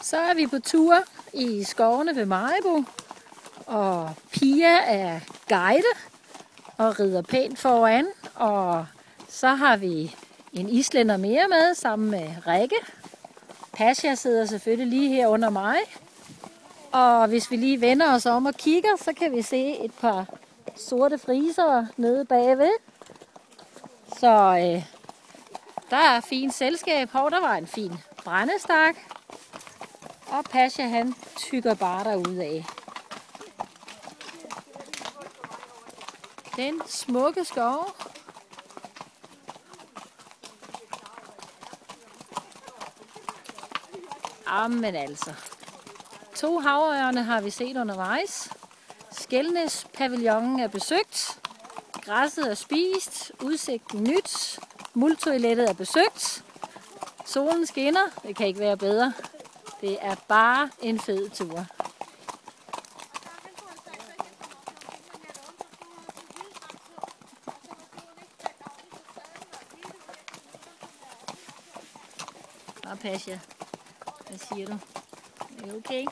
Så er vi på tur i skovene ved Maribo, og Pia er guide og rider pænt foran, og så har vi en islænder mere med sammen med Rikke. Pasha sidder selvfølgelig lige her under mig, og hvis vi lige vender os om og kigger, så kan vi se et par sorte friser nede bagved. Så der er fint selskab. Hov, der var en fin brændestak. Og Pasha, han tykker bare derudad. Den smukke skov. Jamen altså. 2 havørne har vi set undervejs. Skelnes-pavillonen er besøgt. Græsset er spist. Udsigten nyt. Multoilettet er besøgt. Solen skinner. Det kan ikke være bedre. Det er bare en fed tur. Nå, Pasha, hvad siger du? Er det okay?